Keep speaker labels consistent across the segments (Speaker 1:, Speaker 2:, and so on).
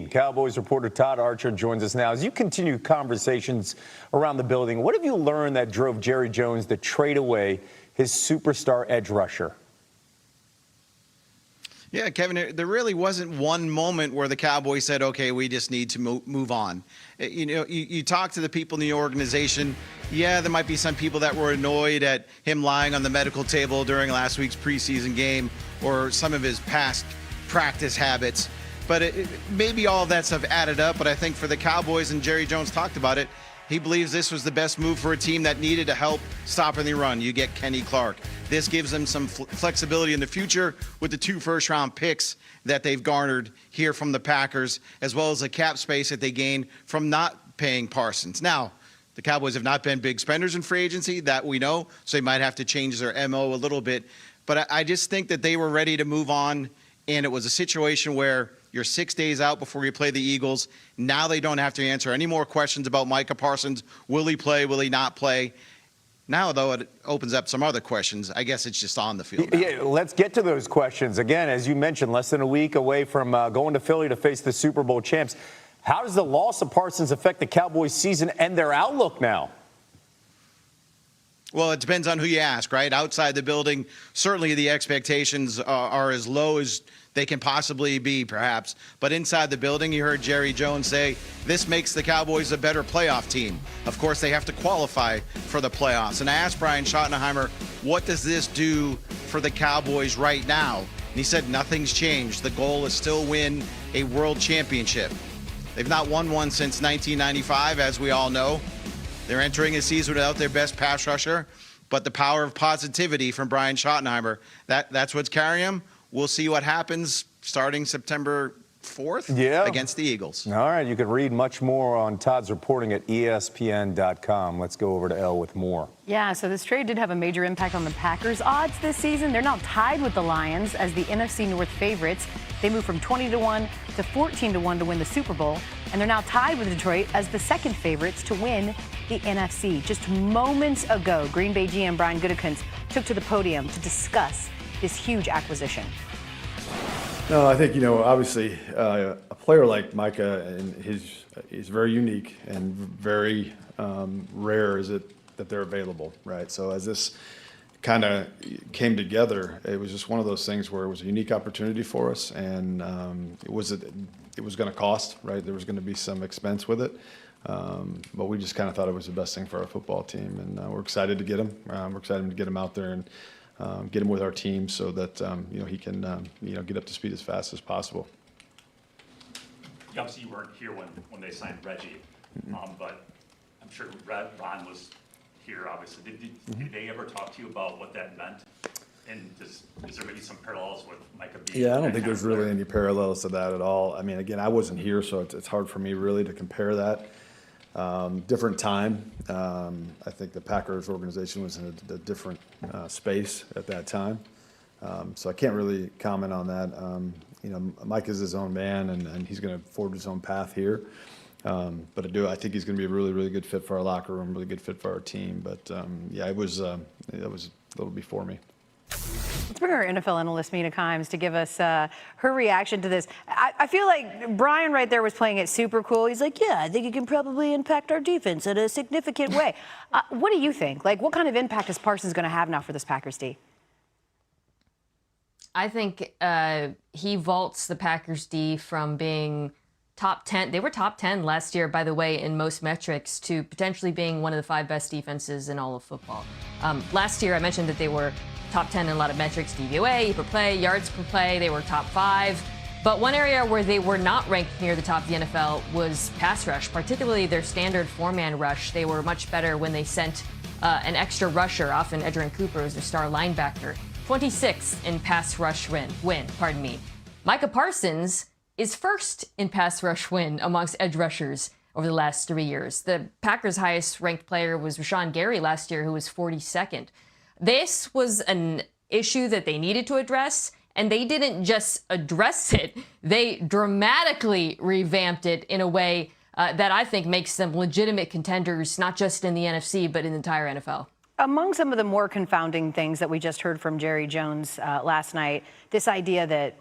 Speaker 1: Cowboys reporter Todd Archer joins us now. As you continue conversations around the building, what have you learned that drove Jerry Jones to trade away his superstar edge rusher?
Speaker 2: Yeah, Kevin, there really wasn't one moment where the Cowboys said, okay, we just need to move on. You know, you talk to the people in the organization. Yeah, there might be some people that were annoyed at him lying on the medical table during last week's preseason game or some of his past practice habits. But maybe all of that stuff added up. But I think for the Cowboys, and Jerry Jones talked about it, he believes this was the best move for a team that needed to help stopping the run. You get Kenny Clark. This gives them some flexibility in the future with the 2 first-round picks that they've garnered here from the Packers, as well as the cap space that they gained from not paying Parsons. Now, the Cowboys have not been big spenders in free agency, that we know, so they might have to change their MO a little bit. But I just think that they were ready to move on, and it was a situation where you're 6 days out before you play the Eagles. Now they don't have to answer any more questions about Micah Parsons. Will he play? Will he not play? Now, though, it opens up some other questions. I guess it's just on the field now.
Speaker 1: Yeah, let's get to those questions. Again, as you mentioned, less than a week away from going to Philly to face the Super Bowl champs. How does the loss of Parsons affect the Cowboys' season and their outlook now?
Speaker 2: Well, it depends on who you ask, right? Outside the building, certainly the expectations are as low as they can possibly be, perhaps. But inside the building, you heard Jerry Jones say, this makes the Cowboys a better playoff team. Of course, they have to qualify for the playoffs. And I asked Brian Schottenheimer, what does this do for the Cowboys right now? And he said, nothing's changed. The goal is still win a world championship. They've not won one since 1995, as we all know. They're entering a season without their best pass rusher. But the power of positivity from Brian Schottenheimer, that's what's carrying them. We'll see what happens starting September 4th against the Eagles.
Speaker 1: All right, you can read much more on Todd's reporting at ESPN.com. Let's go over to Elle with more.
Speaker 3: Yeah, so this trade did have a major impact on the Packers' odds this season. They're now tied with the Lions as the NFC North favorites. They moved from 20-1 to 14-1 to win the Super Bowl. And they're now tied with Detroit as the second favorites to win the NFC. Just moments ago, Green Bay GM Brian Gutekunst took to the podium to discuss this huge acquisition.
Speaker 4: No, I think, obviously a player like Micah, and he's very unique and very rare is it that they're available, right? So as this kind of came together, it was just one of those things where it was a unique opportunity for us, and it was going to cost, right? There was going to be some expense with it, but we just kind of thought it was the best thing for our football team, and we're excited to get him. We're excited to get him out there and get him with our team so that he can get up to speed as fast as possible.
Speaker 5: Obviously, you weren't here when they signed Reggie, but I'm sure Ron was here. Obviously, did they ever talk to you about what that meant? And is there maybe some parallels with Micah being?
Speaker 4: Yeah, I don't think there's really any parallels to that at all. I mean, again, I wasn't here, so it's hard for me really to compare that. Different time. I think the Packers organization was in a different space at that time. So I can't really comment on that. Mike is his own man, and he's going to forge his own path here. But I think he's going to be a really, really good fit for our locker room, really good fit for our team. But yeah, it was a little before me.
Speaker 3: Let's bring our NFL analyst, Mina Kimes, to give us her reaction to this. I feel like Brian right there was playing it super cool. He's like, yeah, I think it can probably impact our defense in a significant way. What do you think? Like, what kind of impact is Parsons going to have now for this Packers D?
Speaker 6: I think he vaults the Packers D from being top 10. They were top 10 last year, by the way, in most metrics, to potentially being one of the 5 best defenses in all of football. Last year, I mentioned that they were top 10 in a lot of metrics, DVOA, per play, yards per play. They were top 5. But one area where they were not ranked near the top of the NFL was pass rush, particularly their standard 4-man rush. They were much better when they sent an extra rusher, often Edgerrin Cooper as their star linebacker. 26th in pass rush win. Micah Parsons is first in pass rush win amongst edge rushers over the last 3 years. The Packers' highest ranked player was Rashawn Gary last year, who was 42nd. This was an issue that they needed to address, and they didn't just address it. They dramatically revamped it in a way that I think makes them legitimate contenders, not just in the NFC, but in the entire NFL.
Speaker 3: Among some of the more confounding things that we just heard from Jerry Jones last night, this idea that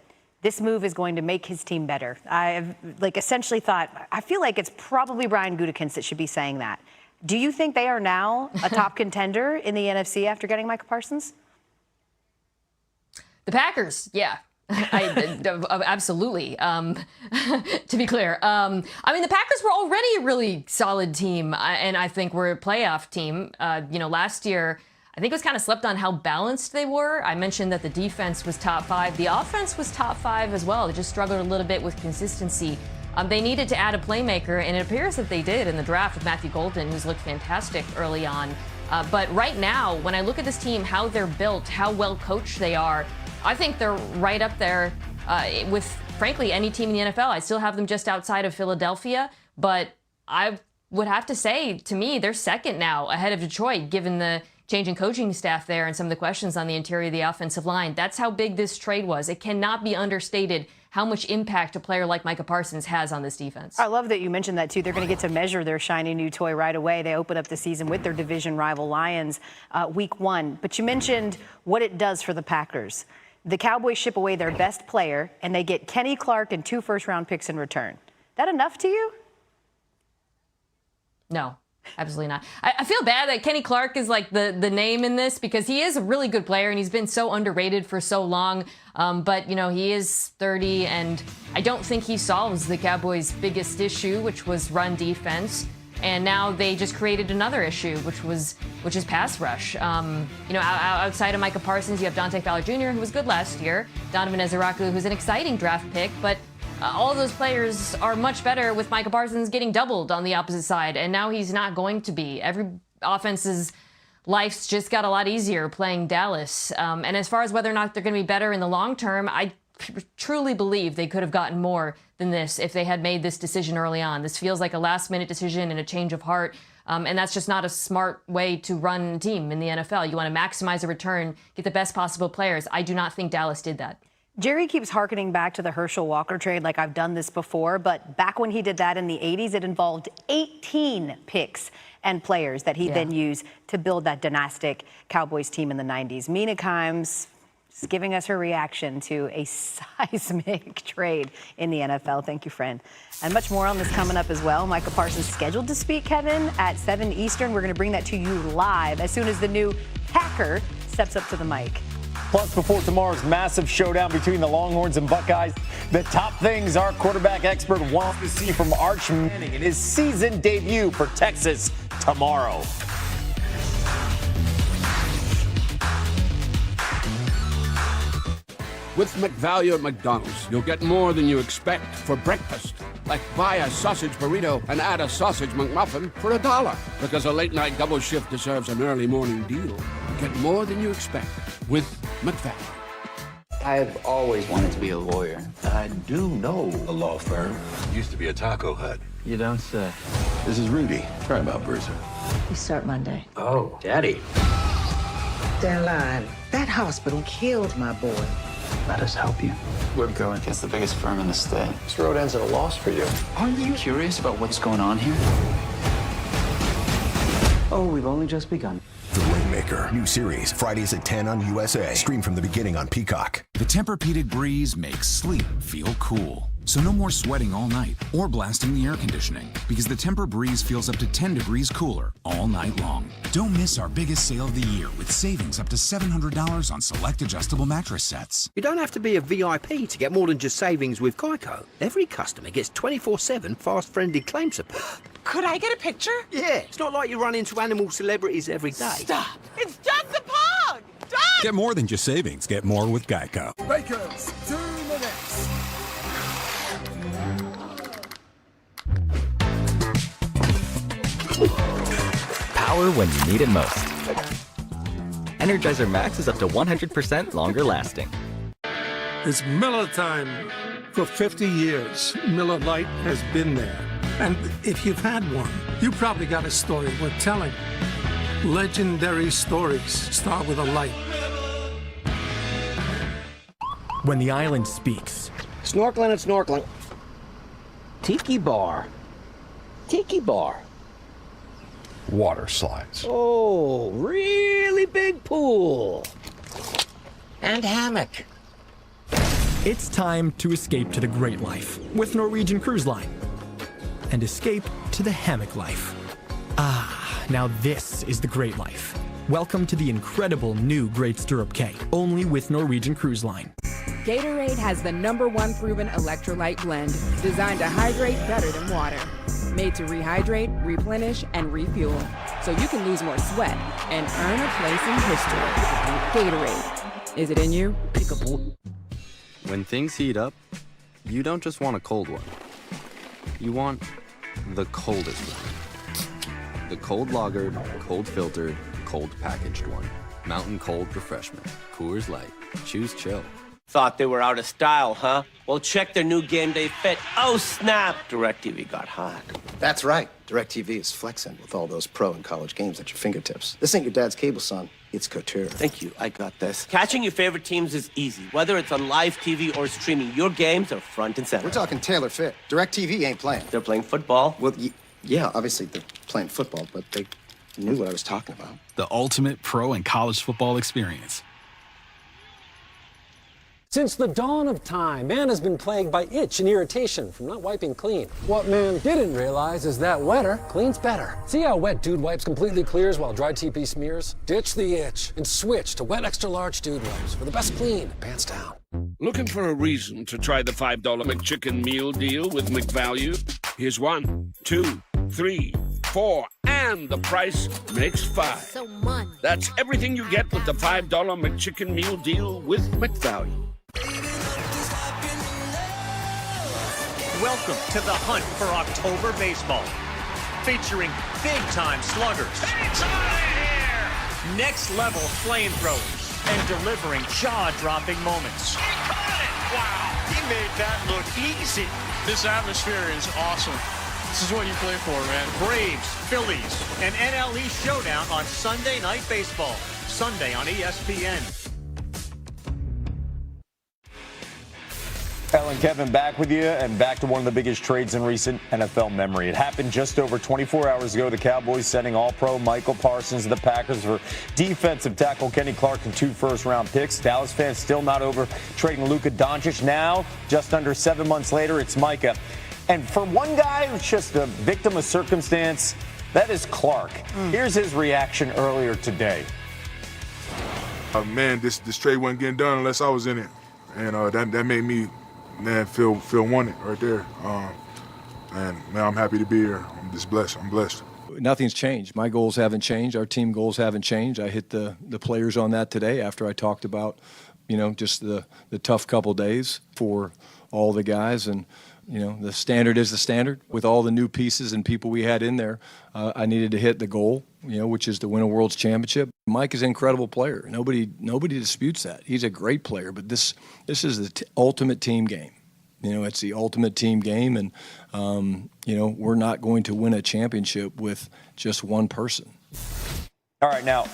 Speaker 3: this move is going to make his team better. I've essentially thought, I feel like it's probably Brian Gutekunst that should be saying that. Do you think they are now a top contender in the NFC after getting Micah Parsons?
Speaker 6: The Packers, yeah. Absolutely. To be clear, I mean, the Packers were already a really solid team, and I think we're a playoff team. Last year, I think it was kind of slept on how balanced they were. I mentioned that the defense was top 5. The offense was top 5 as well. They just struggled a little bit with consistency. They needed to add a playmaker, and it appears that they did in the draft with Matthew Golden, who's looked fantastic early on. But right now, when I look at this team, how they're built, how well coached they are, I think they're right up there with, frankly, any team in the NFL. I still have them just outside of Philadelphia, but I would have to say, to me, they're second now ahead of Detroit, given the change in coaching staff there and some of the questions on the interior of the offensive line. That's how big this trade was. It cannot be understated how much impact a player like Micah Parsons has on this defense.
Speaker 3: I love that you mentioned that, too. They're going to get to measure their shiny new toy right away. They open up the season with their division rival Lions week 1. But you mentioned what it does for the Packers. The Cowboys ship away their best player, and they get Kenny Clark and 2 first-round picks in return. That enough to you?
Speaker 6: No. Absolutely not. I feel bad that Kenny Clark is like the name in this because he is a really good player and he's been so underrated for so long. But, he is 30 and I don't think he solves the Cowboys' biggest issue, which was run defense. And now they just created another issue, which is pass rush. Outside of Micah Parsons, you have Dante Fowler Jr., who was good last year, Donovan Ezeraku, who's an exciting draft pick, but all of those players are much better with Micah Parsons getting doubled on the opposite side, and now he's not going to be. Every offense's life's just got a lot easier playing Dallas. And as far as whether or not they're going to be better in the long term, I truly believe they could have gotten more than this if they had made this decision early on. This feels like a last-minute decision and a change of heart, and that's just not a smart way to run a team in the NFL. You want to maximize a return, get the best possible players. I do not think Dallas did that.
Speaker 3: Jerry keeps hearkening back to the Herschel Walker trade like I've done this before, but back when he did that in the 80s, it involved 18 picks and players that he then used to build that dynastic Cowboys team in the 90s. Mina Kimes is giving us her reaction to a seismic trade in the NFL. Thank you, friend. And much more on this coming up as well. Micah Parsons scheduled to speak, Kevin, at 7 Eastern. We're going to bring that to you live as soon as the new Packer steps up to the mic.
Speaker 1: Plus, before tomorrow's massive showdown between the Longhorns and Buckeyes, the top things our quarterback expert wants to see from Arch Manning in his season debut for Texas tomorrow.
Speaker 7: With McValue at McDonald's, you'll get more than you expect for breakfast. Like buy a sausage burrito and add a sausage McMuffin for $1. Because a late-night double shift deserves an early morning deal. Get more than you expect with McValue.
Speaker 8: I've always wanted to be a lawyer.
Speaker 9: I do know a law firm. Used to be a taco hut.
Speaker 8: You don't say.
Speaker 9: This is Rudy. Try him out, Bruiser.
Speaker 10: We start Monday.
Speaker 8: Oh, Daddy.
Speaker 10: Stand line. That hospital killed my boy.
Speaker 8: Let us help you.
Speaker 9: Where we going?
Speaker 8: It's the biggest firm in the state.
Speaker 9: This road ends at a loss for you.
Speaker 8: Aren't you curious about what's going on here? Oh, we've only just begun.
Speaker 11: The Rainmaker, new series, Fridays at 10 on USA. Stream from the beginning on Peacock.
Speaker 12: The Tempur-Pedic Breeze makes sleep feel cool. So no more sweating all night or blasting the air conditioning, because the Tempur Breeze feels up to 10 degrees cooler all night long. Don't miss our biggest sale of the year with savings up to $700 on select adjustable mattress sets.
Speaker 13: You don't have to be a VIP to get more than just savings with Geico. Every customer gets 24/7 fast-friendly claim support.
Speaker 10: Could I get a picture?
Speaker 13: Yeah, it's not like you run into animal celebrities every day.
Speaker 10: Stop! It's just a pug! Done!
Speaker 12: Get more than just savings. Get more with Geico.
Speaker 9: Bakers, 2 minutes.
Speaker 14: Power when you need it most. Energizer Max is up to 100% longer lasting.
Speaker 15: It's Miller time. For 50 years, Miller Lite has been there. And if you've had one, you probably got a story worth telling. Legendary stories start with a light.
Speaker 16: When the island speaks.
Speaker 13: Snorkeling and snorkeling. Tiki bar. Tiki bar.
Speaker 9: Water slides.
Speaker 13: Oh, really big pool.
Speaker 10: And hammock.
Speaker 16: It's time to escape to the great life with Norwegian Cruise Line. And escape to the hammock life. Ah, now this is the great life. Welcome to the incredible new Great Stirrup K, only with Norwegian Cruise Line.
Speaker 17: Gatorade has the #1 proven electrolyte blend, designed to hydrate better than water. Made to rehydrate, replenish, and refuel, so you can lose more sweat and earn a place in history. Gatorade. Is it in you? Pickable.
Speaker 18: When things heat up, you don't just want a cold one. You want the coldest one. The cold lagered, cold filtered, cold packaged one. Mountain Cold Refreshment. Coors Light. Choose chill.
Speaker 19: Thought they were out of style, huh? Well, check their new game day fit. Oh, snap! DirecTV got hot.
Speaker 20: That's right. DirecTV is flexing with all those pro and college games at your fingertips. This ain't your dad's cable, son. It's couture.
Speaker 19: Thank you. I got this. Catching your favorite teams is easy. Whether it's on live TV or streaming, your games are front and center.
Speaker 20: We're talking tailor fit. DirecTV ain't playing.
Speaker 19: They're playing football.
Speaker 20: Well, yeah, obviously they're playing football, but they knew what I was talking about.
Speaker 12: The ultimate pro and college football experience.
Speaker 21: Since the dawn of time, man has been plagued by itch and irritation from not wiping clean. What man didn't realize is that wetter cleans better. See how wet Dude Wipes completely clears while dry TP smears? Ditch the itch and switch to wet extra large Dude Wipes for the best clean, pants down.
Speaker 7: Looking for a reason to try the $5 McChicken meal deal with McValue? Here's 1, 2, 3, 4, and the price makes 5.
Speaker 22: So much.
Speaker 7: That's everything you get with the $5 McChicken meal deal with McValue.
Speaker 23: Welcome to the hunt for October baseball, featuring big-time sluggers, next-level flamethrowers, and delivering jaw-dropping moments.
Speaker 22: He caught it! Wow, he made that look easy.
Speaker 24: This atmosphere is awesome. This is what you play for, man.
Speaker 23: Braves, Phillies, and NL East showdown on Sunday Night Baseball, Sunday on ESPN.
Speaker 1: Ellen, Kevin, back with you, and back to one of the biggest trades in recent NFL memory. It happened just over 24 hours ago. The Cowboys sending All-Pro Michael Parsons to the Packers for defensive tackle Kenny Clark and 2 first-round picks. Dallas fans still not over trading Luka Doncic. Now, just under 7 months later, it's Micah. And for one guy who's just a victim of circumstance, that is Clark. Here's his reaction earlier today.
Speaker 25: Man, this trade wasn't getting done unless I was in it, and that made me. Man, feel wanted right there. And man, I'm happy to be here. I'm just blessed. I'm blessed.
Speaker 4: Nothing's changed. My goals haven't changed. Our team goals haven't changed. I hit the players on that today after I talked about, just the tough couple days for all the guys. And, the standard is the standard. With all the new pieces and people we had in there, I needed to hit the goal, which is to win a World's Championship. Mike is an incredible player. Nobody disputes that. He's a great player, but this is the ultimate team game. It's the ultimate team game, and, we're not going to win a championship with just one person.
Speaker 1: All right, now,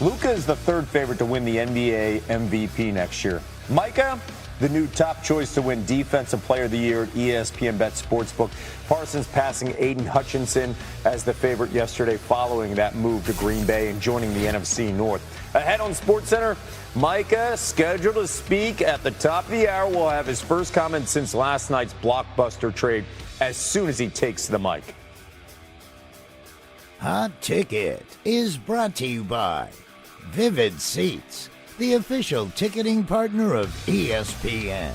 Speaker 1: Luka is the third favorite to win the NBA MVP next year. Micah, the new top choice to win Defensive Player of the Year at ESPN Bet Sportsbook. Parsons passing Aiden Hutchinson as the favorite yesterday following that move to Green Bay and joining the NFC North. Ahead on SportsCenter, Micah, scheduled to speak at the top of the hour, will have his first comment since last night's blockbuster trade as soon as he takes the mic.
Speaker 26: Hot Ticket is brought to you by Vivid Seats, the official ticketing partner of ESPN.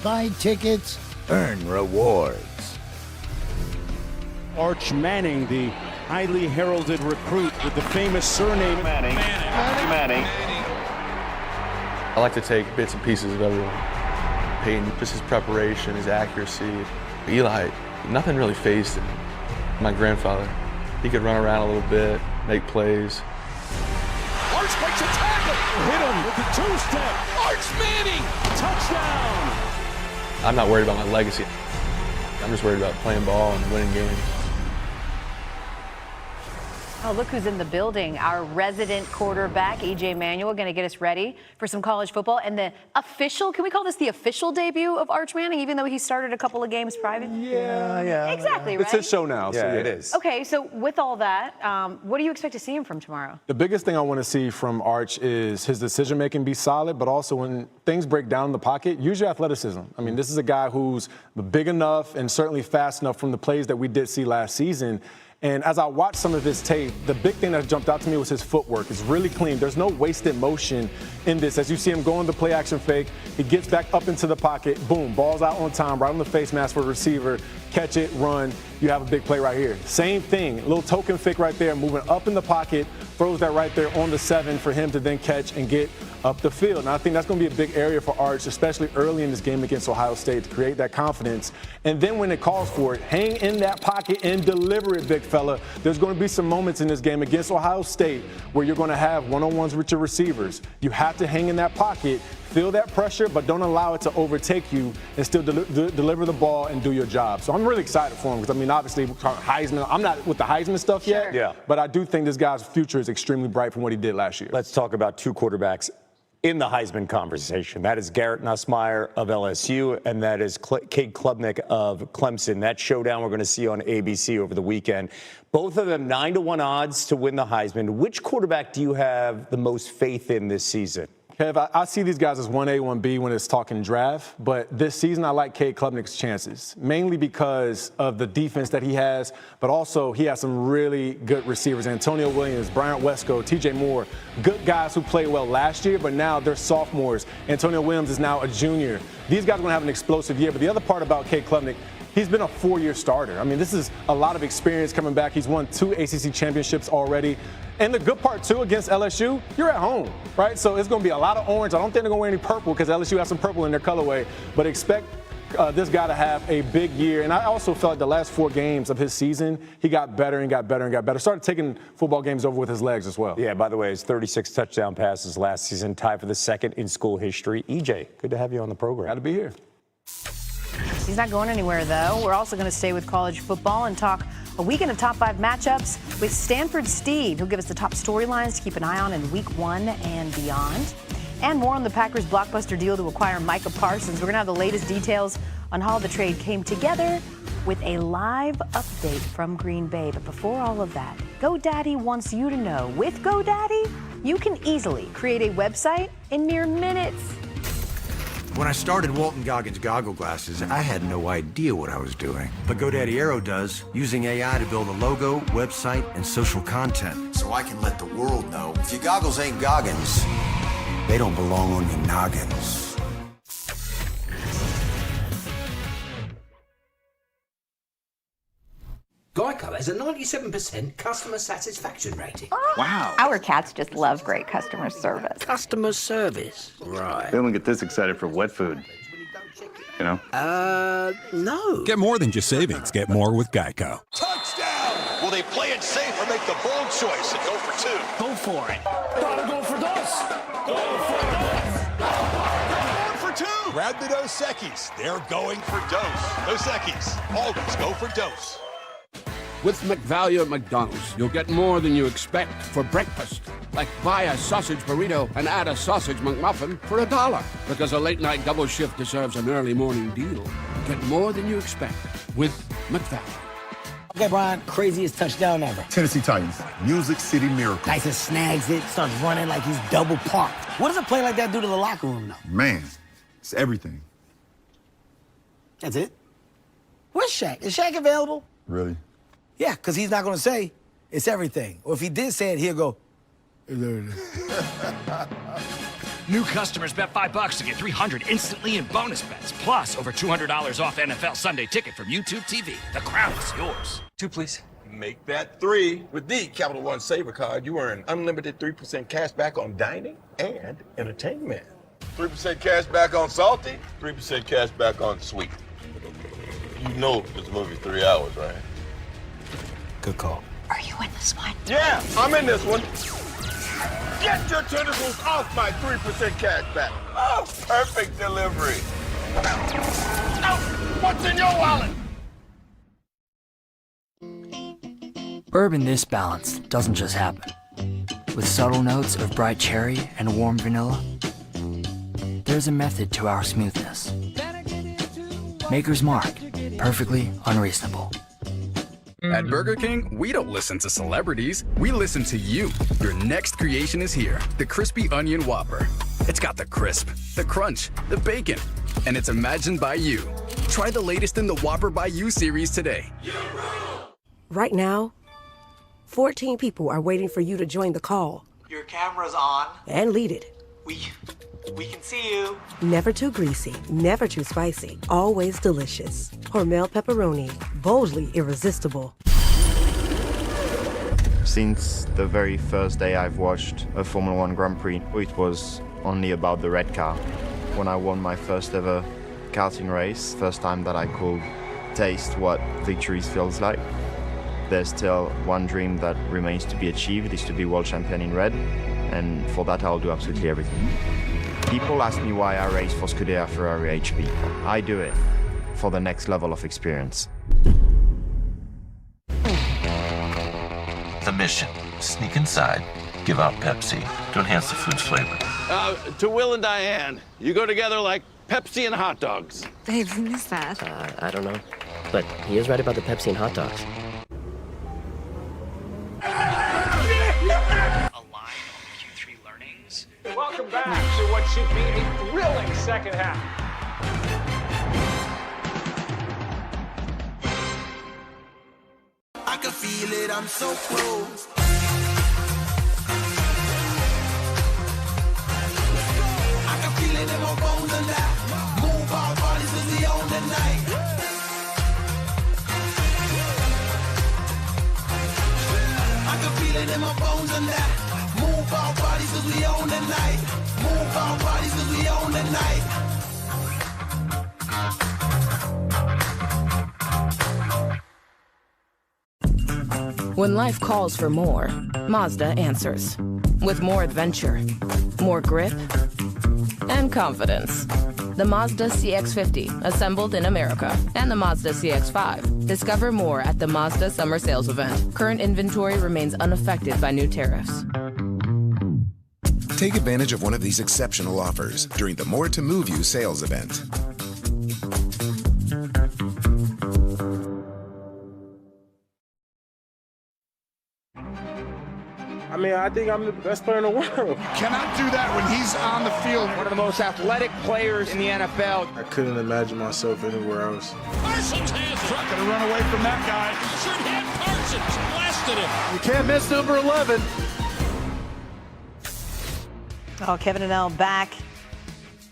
Speaker 26: Buy tickets, earn rewards.
Speaker 27: Arch Manning, the highly heralded recruit with the famous surname Manning.
Speaker 28: I like to take bits and pieces of everyone. Peyton, just his preparation, his accuracy. Eli, nothing really fazed him. My grandfather, he could run around a little bit, make plays.
Speaker 27: Arch makes a tackle. Hit him with the two-step. Arch Manning, touchdown.
Speaker 28: I'm not worried about my legacy. I'm just worried about playing ball and winning games.
Speaker 2: Oh, look who's in the building. Our resident quarterback, E.J. Manuel, going to get us ready for some college football. And the official, can we call this the official debut of Arch Manning, even though he started a couple of games private?
Speaker 1: Yeah.
Speaker 2: Exactly, right?
Speaker 3: It's his show now.
Speaker 1: Yeah,
Speaker 3: so
Speaker 1: it is.
Speaker 2: Okay, so with all that, what do you expect to see him from tomorrow?
Speaker 3: The biggest thing I want to see from Arch is his decision-making be solid, but also when things break down in the pocket, use your athleticism. I mean, this is a guy who's big enough and certainly fast enough from the plays that we did see last season. And as I watched some of his tape, the big thing that jumped out to me was his footwork. It's really clean. There's no wasted motion in this. As you see him go in the play action fake, he gets back up into the pocket, boom, ball's out on time, right on the face mask for the receiver, catch it, run. You have a big play right here. Same thing, a little token fake right there, moving up in the pocket, throws that right there on the 7 for him to then catch and get up the field. Now, I think that's going to be a big area for Arch, especially early in this game against Ohio State, to create that confidence. And then when it calls for it, hang in that pocket and deliver it, big fella. There's going to be some moments in this game against Ohio State where you're going to have one-on-ones with your receivers. You have to hang in that pocket, feel that pressure, but don't allow it to overtake you and still deliver the ball and do your job. So I'm really excited for him because, I mean, obviously, Heisman, I'm not with the Heisman stuff yet, but I do think this guy's future is extremely bright from what he did last year.
Speaker 1: Let's talk about two quarterbacks in the Heisman conversation. That is Garrett Nussmeier of LSU, and that is Cade Klubnik of Clemson. That showdown we're going to see on ABC over the weekend. Both of them 9-1 odds to win the Heisman. Which quarterback do you have the most faith in this season?
Speaker 3: Kev, I see these guys as 1A, 1B when it's talking draft, but this season I like Cade Klubnik's chances, mainly because of the defense that he has, but also he has some really good receivers. Antonio Williams, Bryant Wesco, TJ Moore, good guys who played well last year, but now they're sophomores. Antonio Williams is now a junior. These guys are going to have an explosive year, but the other part about Cade Klubnik, he's been a 4-year starter. I mean, this is a lot of experience coming back. He's won 2 ACC championships already. And the good part, too, against LSU, you're at home, right? So it's going to be a lot of orange. I don't think they're going to wear any purple because LSU has some purple in their colorway. But expect this guy to have a big year. And I also felt like the last 4 games of his season, he got better and got better and got better. Started taking football games over with his legs as well.
Speaker 1: Yeah, by the way, his 36 touchdown passes last season, tied for the second in school history. EJ, good to have you on the program.
Speaker 3: Glad to be here.
Speaker 2: He's not going anywhere, though. We're also going to stay with college football and talk a weekend of top 5 matchups with Stanford Steve, who'll give us the top storylines to keep an eye on in week 1 and beyond. And more on the Packers' blockbuster deal to acquire Micah Parsons. We're going to have the latest details on how the trade came together with a live update from Green Bay. But before all of that, GoDaddy wants you to know, with GoDaddy, you can easily create a website in mere minutes.
Speaker 5: When I started Walton Goggins Goggle Glasses, I had no idea what I was doing. But GoDaddy Aero does, using AI to build a logo, website, and social content. So I can let the world know, if your goggles ain't Goggins, they don't belong on your noggins.
Speaker 13: Geico has a 97% customer satisfaction rating.
Speaker 6: Wow. Our cats just love great customer service.
Speaker 13: Customer service? Right.
Speaker 8: They don't get this excited for wet food. You know?
Speaker 13: No.
Speaker 11: Get more than just savings. Get more with Geico.
Speaker 22: Touchdown! Will they play it safe or make the bold choice and go for 2?
Speaker 27: Go for it. Gotta go for dos. Go for
Speaker 22: Going for 2! Grab the Dos Equis. They're going for Dos. Dos Equis. Always go for Dos.
Speaker 7: With McValue at McDonald's, you'll get more than you expect for breakfast. Like buy a sausage burrito and add a sausage McMuffin for $1. Because a late-night double shift deserves an early morning deal. Get more than you expect with McValue.
Speaker 14: Okay, Brian, craziest touchdown ever.
Speaker 15: Tennessee Titans, Music City Miracle.
Speaker 14: Tyson snags it, starts running like he's double parked. What does a play like that do to the locker room, though?
Speaker 15: Man, it's everything.
Speaker 14: That's it? Where's Shaq? Is Shaq available?
Speaker 15: Really?
Speaker 14: Yeah, because he's not going to say it's everything. Or if he did say it, he'll go,
Speaker 29: New customers bet $5 to get $300 instantly in bonus bets. Plus, over $200 off NFL Sunday Ticket from YouTube TV. The crown is yours.
Speaker 30: 2, please. Make that 3. With the Capital One Saver Card, you earn unlimited 3% cash back on dining and entertainment.
Speaker 31: 3% cash back on salty, 3% cash back on sweet. You know this movie's 3 hours, right?
Speaker 14: Good call.
Speaker 6: Are you in this one?
Speaker 31: Yeah, I'm in this one. Get your tentacles off my 3% cash back. Oh, perfect delivery. Oh, what's in your wallet?
Speaker 9: Bourbon this balanced doesn't just happen. With subtle notes of bright cherry and warm vanilla, there's a method to our smoothness. Maker's Mark, perfectly unreasonable.
Speaker 10: At Burger King, we don't listen to celebrities, we listen to you. Your next creation is here, the Crispy Onion Whopper. It's got the crisp, the crunch, the bacon, and it's imagined by you. Try the latest in the Whopper by You series today.
Speaker 12: Right now, 14 people are waiting for you to join the call.
Speaker 16: Your camera's on.
Speaker 12: And lead it.
Speaker 16: We can see you.
Speaker 12: Never too greasy, never too spicy, always delicious. Hormel pepperoni, boldly irresistible.
Speaker 17: Since the very first day I've watched a Formula One Grand Prix, it was only about the red car. When I won my first ever karting race, first time that I could taste what victory feels like. There's still one dream that remains to be achieved, is to be world champion in red, and for that I'll do absolutely everything. People ask me why I race for Scuderia Ferrari HP. I do it for the next level of experience.
Speaker 18: The mission, sneak inside, give out Pepsi to enhance the food's flavor.
Speaker 31: To Will and Diane, you go together like Pepsi and hot dogs.
Speaker 19: Babe, who is that?
Speaker 20: I don't know, but he is right about the Pepsi and hot dogs.
Speaker 27: Welcome back to what should be a thrilling second half.
Speaker 21: I can feel it, I'm so close. I can feel it in my bones and that. Move our bodies as we own the night. I can feel it in my bones and that. Move our bodies as we own the night. Move our bodies as we own the night.
Speaker 23: When life calls for more, Mazda answers. With more adventure, more grip, and confidence. The Mazda CX-50, assembled in America, and the Mazda CX-5. Discover more at the Mazda Summer Sales Event. Current inventory remains unaffected by new tariffs.
Speaker 24: Take advantage of one of these exceptional offers during the More to Move You sales event.
Speaker 32: I mean, I think I'm the best player in the world.
Speaker 22: You cannot do that when he's on the field.
Speaker 33: One of the most athletic players in the NFL.
Speaker 32: I couldn't imagine myself anywhere else.
Speaker 22: Parsons has truck to run away from that guy.
Speaker 27: Should hit Parsons, blasted him.
Speaker 32: You can't miss number 11.
Speaker 2: Oh, Kevin and Elle back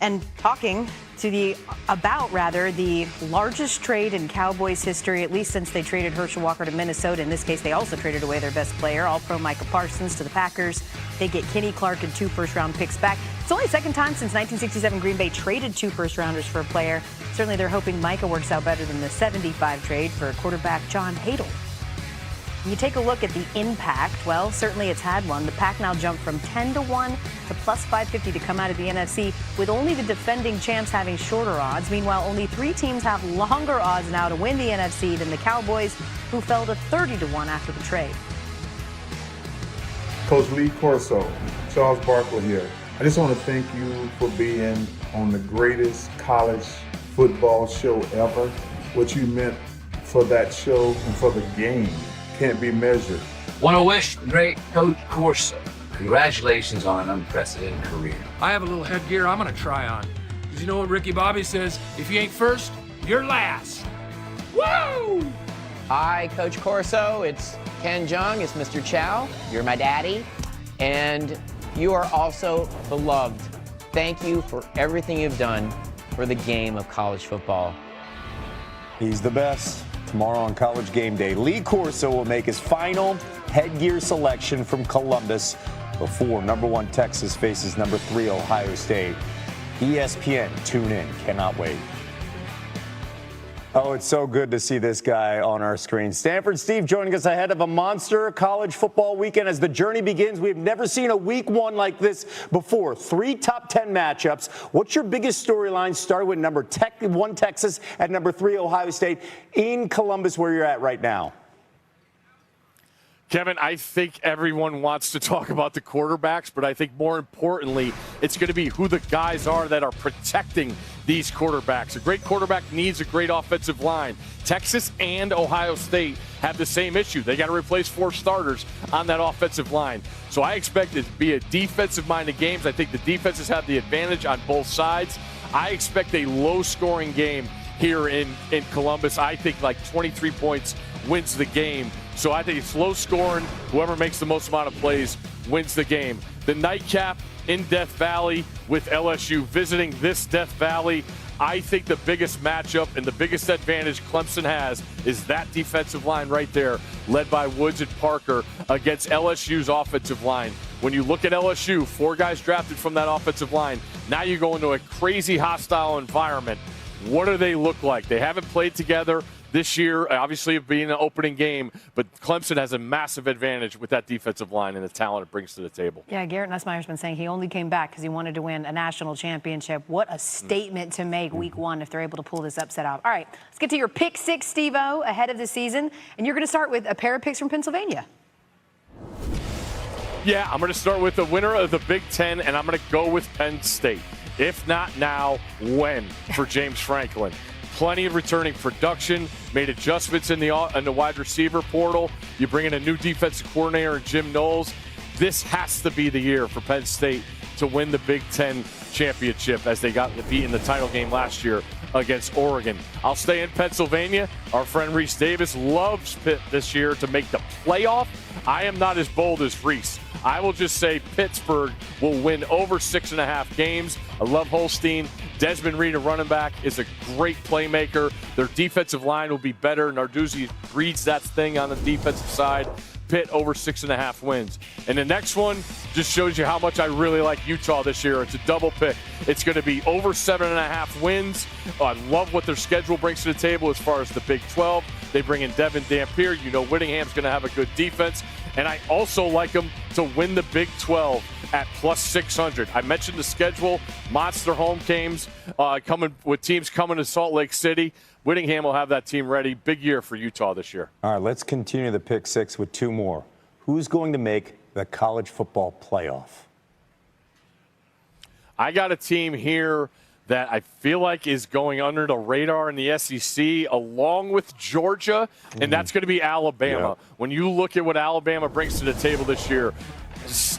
Speaker 2: and talking to the largest trade in Cowboys history, at least since they traded Herschel Walker to Minnesota. In this case, they also traded away their best player, All-Pro Micah Parsons, to the Packers. They get Kenny Clark and 2 first-round picks back. It's only the second time since 1967 Green Bay traded 2 first-rounders for a player. Certainly, they're hoping Micah works out better than the 75 trade for quarterback John Hadle. You take a look at the impact. Well, certainly it's had one. The Pack now jumped from 10-1 to plus 550 to come out of the NFC, with only the defending champs having shorter odds. Meanwhile, only 3 teams have longer odds now to win the NFC than the Cowboys, who fell to 30-1 after the trade.
Speaker 34: Coach Lee Corso, Charles Barkley here. I just want to thank you for being on the greatest college football show ever. What you meant for that show and for the game can't be measured.
Speaker 35: Want to wish the great Coach Corso congratulations on an unprecedented career.
Speaker 27: I have a little headgear I'm going to try on. Because you know what Ricky Bobby says? If you ain't first, you're last. Woo!
Speaker 36: Hi, Coach Corso. It's Ken Jeong. It's Mr. Chow. You're my daddy. And you are also beloved. Thank you for everything you've done for the game of college football.
Speaker 1: He's the best. Tomorrow on College Game Day, Lee Corso will make his final headgear selection from Columbus before number 1 Texas faces number 3 Ohio State. ESPN, tune in. Cannot wait. Oh, it's so good to see this guy on our screen. Stanford Steve joining us ahead of a monster college football weekend as the journey begins. We've never seen a week 1 like this before. 3 top 10 matchups. What's your biggest storyline? Start with number 1 Texas at number 3 Ohio State in Columbus, where you're at right now.
Speaker 3: Kevin, I think everyone wants to talk about the quarterbacks, but I think more importantly, it's going to be who the guys are that are protecting these quarterbacks. A great quarterback needs a great offensive line. Texas and Ohio State have the same issue. They got to replace 4 starters on that offensive line. So I expect it to be a defensive-minded game. I think the defenses have the advantage on both sides. I expect a low-scoring game here in Columbus. I think like 23 points wins the game. So I think it's low scoring. Whoever makes the most amount of plays wins the game. The nightcap in Death Valley with LSU visiting this Death Valley. I think the biggest matchup and the biggest advantage Clemson has is that defensive line right there, led by Woods and Parker against LSU's offensive line. When you look at LSU, 4 guys drafted from that offensive line. Now you go into a crazy hostile environment. What do they look like? They haven't played together this year, obviously it being an opening game, but Clemson has a massive advantage with that defensive line and the talent it brings to the table.
Speaker 2: Yeah, Garrett Nussmeier's been saying he only came back because he wanted to win a national championship. What a statement to make week 1 if they're able to pull this upset out. All right, let's get to your pick 6, Steve-O, ahead of the season. And you're going to start with a pair of picks from Pennsylvania.
Speaker 3: Yeah, I'm going to start with the winner of the Big Ten, and I'm going to go with Penn State. If not now, when for James Franklin? Plenty of returning production, made adjustments in the wide receiver portal. You bring in a new defensive coordinator, Jim Knowles. This has to be the year for Penn State to win the Big Ten championship, as they got beat in the title game last year against Oregon. I'll stay in Pennsylvania. Our friend Reese Davis loves Pitt this year to make the playoff. I am not as bold as Reese. I will just say Pittsburgh will win over 6.5 games. I love Holstein. Desmond Reed, a running back, is a great playmaker. Their defensive line will be better. Narduzzi reads that thing on the defensive side. Pitt over 6.5 wins. And the next one just shows you how much I really like Utah this year. It's a double pick. It's going to be over 7.5 wins. I love what their schedule brings to the table as far as the Big 12. They bring in Devin Dampier. You know Whittingham's going to have a good defense. And I also like them to win the Big 12 at plus 600. I mentioned the schedule. Monster home games coming with teams coming to Salt Lake City. Whittingham will have that team ready. Big year for Utah this year.
Speaker 1: All right, let's continue the pick 6 with 2 more. Who's going to make the college football playoff?
Speaker 3: I got a team here that I feel like is going under the radar in the SEC, along with Georgia, and that's going to be Alabama. Yeah. When you look at what Alabama brings to the table this year,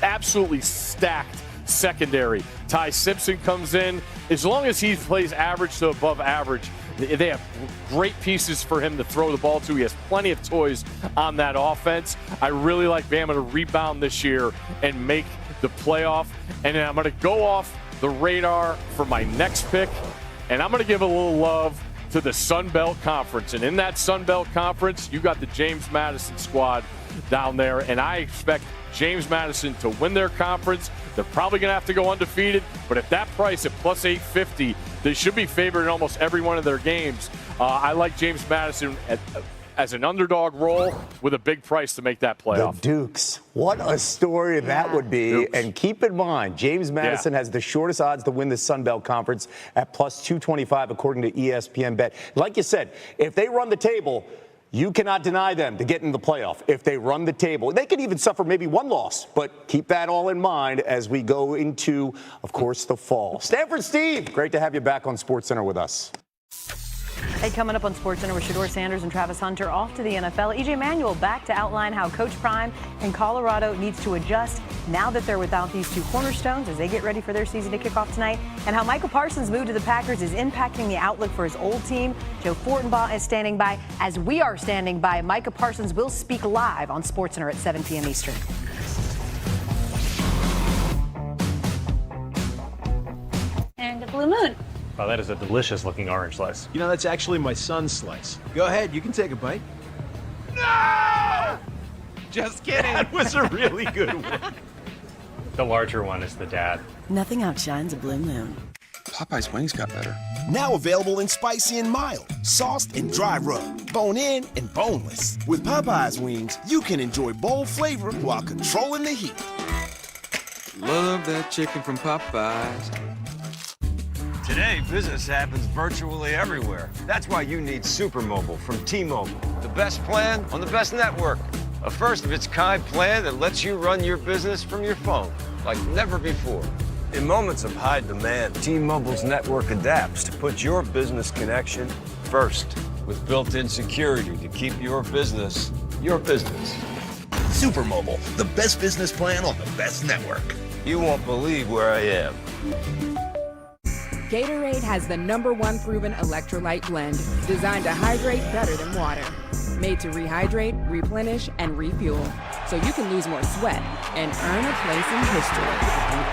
Speaker 3: absolutely stacked secondary. Ty Simpson comes in. As long as he plays average to above average, they have great pieces for him to throw the ball to. He has plenty of toys on that offense. I really like Bama to rebound this year and make the playoff. And then I'm going to go off the radar for my next pick, and I'm going to give a little love to the Sun Belt Conference. And in that Sun Belt Conference, you got the James Madison squad down there, and I expect James Madison to win their conference. They're probably going to have to go undefeated, but at that price at plus 850, they should be favored in almost every one of their games. I like James Madison as an underdog role with a big price to make that playoff.
Speaker 1: The Dukes. What a story that would be. Dukes. And keep in mind, James Madison has the shortest odds to win the Sun Belt Conference at plus 225, according to ESPN Bet. Like you said, if they run the table, you cannot deny them to get in the playoff. If they run the table, they could even suffer maybe one loss, but keep that all in mind as we go into, of course, the fall. Stanford Steve, great to have you back on SportsCenter with us.
Speaker 2: Hey, coming up on SportsCenter with Shedeur Sanders and Travis Hunter, off to the NFL. EJ Manuel back to outline how Coach Prime in Colorado needs to adjust now that they're without these 2 cornerstones as they get ready for their season to kick off tonight, and how Micah Parsons' move to the Packers is impacting the outlook for his old team. Joe Fortenbaugh is standing by. As we are standing by, Micah Parsons will speak live on SportsCenter at 7 p.m. Eastern.
Speaker 4: And a blue moon.
Speaker 5: Wow, that is a delicious-looking orange slice.
Speaker 6: You know, that's actually my son's slice. Go ahead, you can take a bite.
Speaker 5: No!
Speaker 6: Just kidding. That was a really good one.
Speaker 5: The larger one is the dad.
Speaker 7: Nothing outshines a blue moon.
Speaker 8: Popeye's wings got better.
Speaker 21: Now available in spicy and mild, sauced and dry rub, bone in and boneless. With Popeye's wings, you can enjoy bold flavor while controlling the heat.
Speaker 8: Love that chicken from Popeye's.
Speaker 11: Today, business happens virtually everywhere. That's why you need Super Mobile from T-Mobile. The best plan on the best network. A first-of-its-kind plan that lets you run your business from your phone like never before. In moments of high demand, T-Mobile's network adapts to put your business connection first with built-in security to keep your business your business.
Speaker 21: Super Mobile, the best business plan on the best network.
Speaker 11: You won't believe where I am.
Speaker 9: Gatorade has the #1 proven electrolyte blend designed to hydrate better than water. Made to rehydrate, replenish, and refuel, so you can lose more sweat and earn a place in history.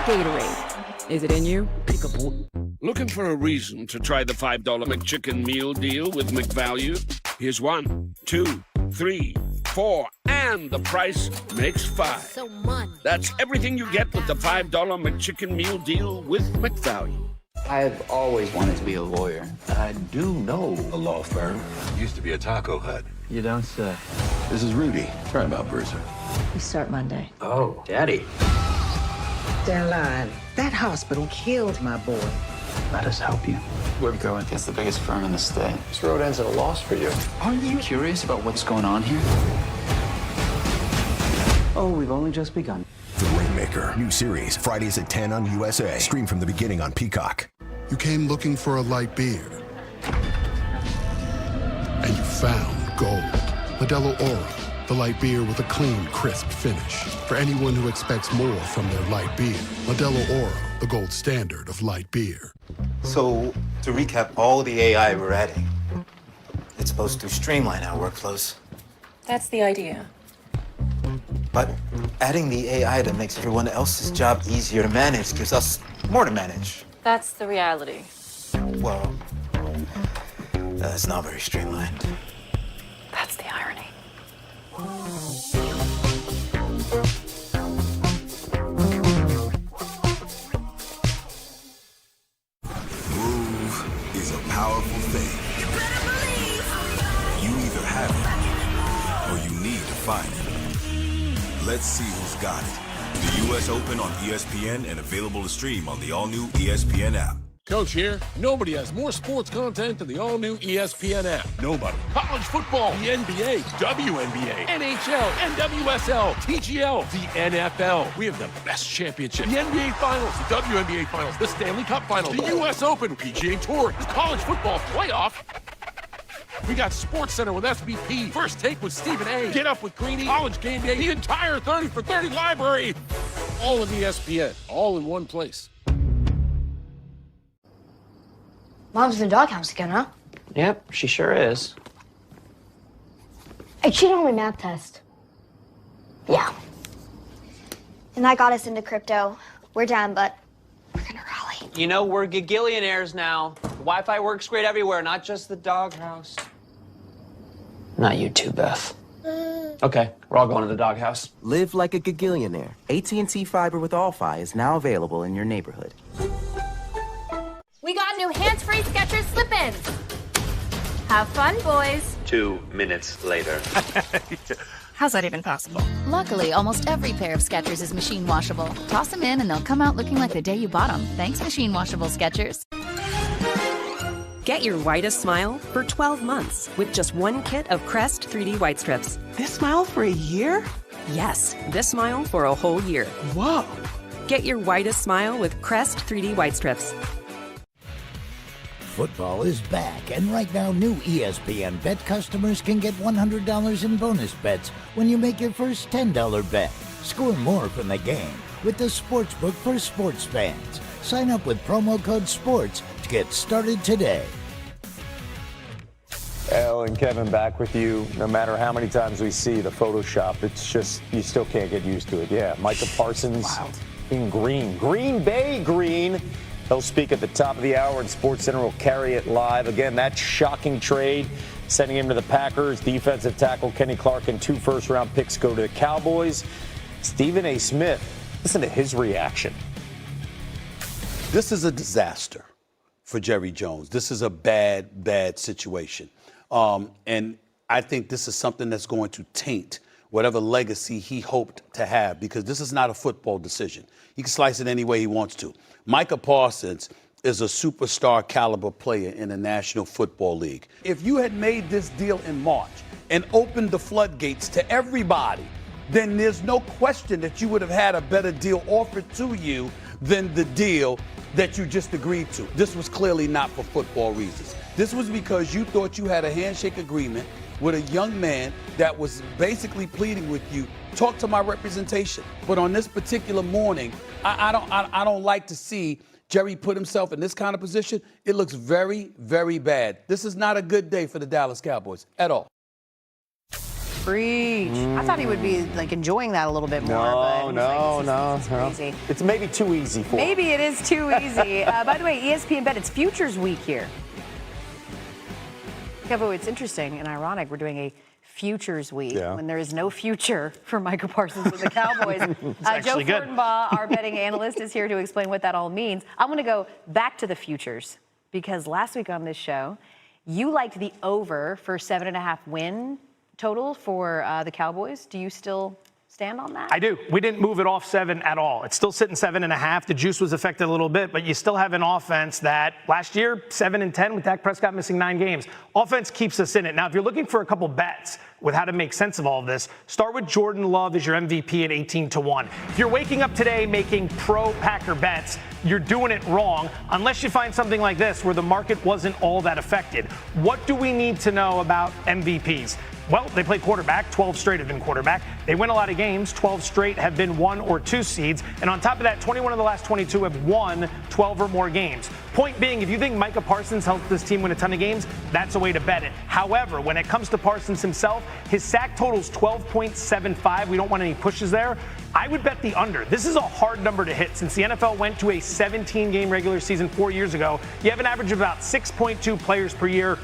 Speaker 9: Gatorade. Is it in you?
Speaker 10: Looking for a reason to try the $5 McChicken meal deal with McValue? Here's 1, 2, 3, 4, and the price makes 5.
Speaker 12: So much.
Speaker 10: That's everything you get with the $5 McChicken meal deal with McValue.
Speaker 35: I've always wanted to be a lawyer. I do know a law firm.
Speaker 22: Used to be a taco hut.
Speaker 35: You don't say.
Speaker 22: This is Rudy. Sorry about Bruiser.
Speaker 12: We start Monday.
Speaker 35: Oh, Daddy.
Speaker 13: They're lying. That hospital killed my boy.
Speaker 35: Let us help you. We're going against the biggest firm in the state. This road ends at a loss for you. Aren't you curious about what's going on here? Oh, we've only just begun.
Speaker 24: The Rainmaker, new series, Fridays at 10 on USA. Stream from the beginning on Peacock.
Speaker 14: You came looking for a light beer. And you found gold. Modelo Oro, the light beer with a clean, crisp finish. For anyone who expects more from their light beer. Modelo Oro, the gold standard of light beer.
Speaker 15: So, to recap all the AI we're adding, it's supposed to streamline our workflows.
Speaker 12: That's the idea.
Speaker 15: But adding the AI that makes everyone else's job easier to manage gives us more to manage.
Speaker 12: That's the reality.
Speaker 15: Well, it's not very streamlined.
Speaker 12: That's the irony.
Speaker 21: Move is a powerful thing. You better believe. You either have it or you need to find it. Let's see who's got it. The U.S. Open on ESPN and available to stream on the all-new ESPN app.
Speaker 32: Coach here. Nobody has more sports content than the all-new ESPN app. Nobody. College football, the NBA, WNBA, NHL, NWSL, TGL, the NFL. We have the best championship. The NBA Finals, the WNBA Finals, the Stanley Cup Finals, the U.S. Open, PGA Tour, the college football playoff. We got SportsCenter with SVP, First Take with Stephen A, Get Up with Greeny, College Game Day, the entire 30 for 30 library. All of ESPN, all in one place.
Speaker 12: Mom's in the doghouse again, huh?
Speaker 36: Yep, she sure is.
Speaker 12: I cheated on my math test.
Speaker 16: Yeah. And that got us into crypto. We're down, but we're gonna rally.
Speaker 36: You know, we're gigillionaires now. The Wi-Fi works great everywhere, not just the doghouse. Not you too, Beth. Okay, we're all going to the doghouse.
Speaker 17: Live like a gigillionaire. AT&T Fiber with All-Fi is now available in your neighborhood.
Speaker 12: We got new hands-free Skechers slip-ins. Have fun, boys.
Speaker 5: 2 minutes later.
Speaker 12: How's that even possible?
Speaker 18: Luckily, almost every pair of Skechers is machine washable. Toss them in and they'll come out looking like the day you bought them. Thanks, machine washable Skechers.
Speaker 19: Get your whitest smile for 12 months with just one kit of Crest 3D White Strips.
Speaker 13: This smile for a year?
Speaker 19: Yes, this smile for a whole year.
Speaker 13: Whoa!
Speaker 19: Get your whitest smile with Crest 3D White Strips.
Speaker 25: Football is back, and right now new ESPN Bet customers can get $100 in bonus bets when you make your first $10 bet. Score more from the game with the Sportsbook for sports fans. Sign up with promo code SPORTS to get started today.
Speaker 1: Elle and Kevin back with you. No matter how many times we see the Photoshop, it's just, you still can't get used to it. Yeah, Micah Parsons in green. Green Bay green. He'll speak at the top of the hour, and SportsCenter will carry it live. Again, that shocking trade, sending him to the Packers. Defensive tackle Kenny Clark and 2 first-round picks go to the Cowboys. Stephen A. Smith, listen to his reaction.
Speaker 26: This is a disaster for Jerry Jones. This is a bad, bad situation. And I think this is something that's going to taint whatever legacy he hoped to have, because this is not a football decision. He can slice it any way he wants to. Micah Parsons is a superstar caliber player in the National Football League. If you had made this deal in March and opened the floodgates to everybody, then there's no question that you would have had a better deal offered to you than the deal that you just agreed to. This was clearly not for football reasons. This was because you thought you had a handshake agreement with a young man that was basically pleading with you, talk to my representation. But on this particular morning, I don't like to see Jerry put himself in this kind of position. It looks very, very bad. This is not a good day for the Dallas Cowboys at all.
Speaker 2: Preach. I thought he would be like enjoying that a little bit more.
Speaker 1: No.
Speaker 2: Crazy.
Speaker 1: It's maybe too easy for him.
Speaker 2: Maybe it is too easy. By the way, ESPN Bet, it's Futures Week here. Kevo, it's interesting and ironic. We're doing a Futures Week when there is no future for Micah Parsons and the Cowboys. Joe Fortenbaugh, our betting analyst, is here to explain what that all means. I want to go back to the futures because last week on this show, you liked the over for 7.5 win total for the Cowboys. Do you still stand on that?
Speaker 3: I do. We didn't move it off 7 at all. It's still sitting 7.5. The juice was affected a little bit, but you still have an offense that last year, 7-10 with Dak Prescott missing 9 games. Offense keeps us in it. Now, if you're looking for a couple bets with how to make sense of all of this, start with Jordan Love as your MVP at 18-1. If you're waking up today making pro-Packer bets, you're doing it wrong unless you find something like this where the market wasn't all that affected. What do we need to know about MVPs? Well, they play quarterback. 12 straight have been quarterback. They win a lot of games. 12 straight have been 1 or 2 seeds. And on top of that, 21 of the last 22 have won 12 or more games. Point being, if you think Micah Parsons helped this team win a ton of games, that's a way to bet it. However, when it comes to Parsons himself, his sack total's 12.75. We don't want any pushes there. I would bet the under. This is a hard number to hit. Since the NFL went to a 17-game regular season 4 years ago, you have an average of about 6.2 players per year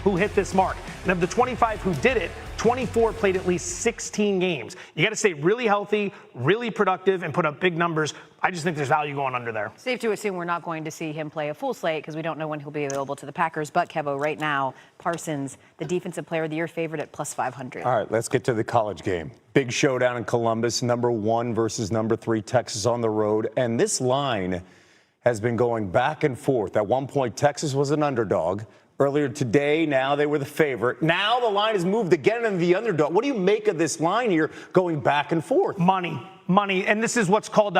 Speaker 3: who hit this mark. And of the 25 who did it, 24 played at least 16 games. You got to stay really healthy, really productive, and put up big numbers. I just think there's value going under there.
Speaker 2: Safe to assume we're not going to see him play a full slate because we don't know when he'll be available to the Packers. But, Kevo, right now, Parsons, the Defensive Player of the Year favorite at plus 500.
Speaker 1: All right, let's get to the college game. Big showdown in Columbus, number 1 versus number 3, Texas on the road. And this line has been going back and forth. At one point, Texas was an underdog. Earlier today, now they were the favorite. Now the line has moved again in the underdog. What do you make of this line here going back and forth?
Speaker 3: Money. And this is what's called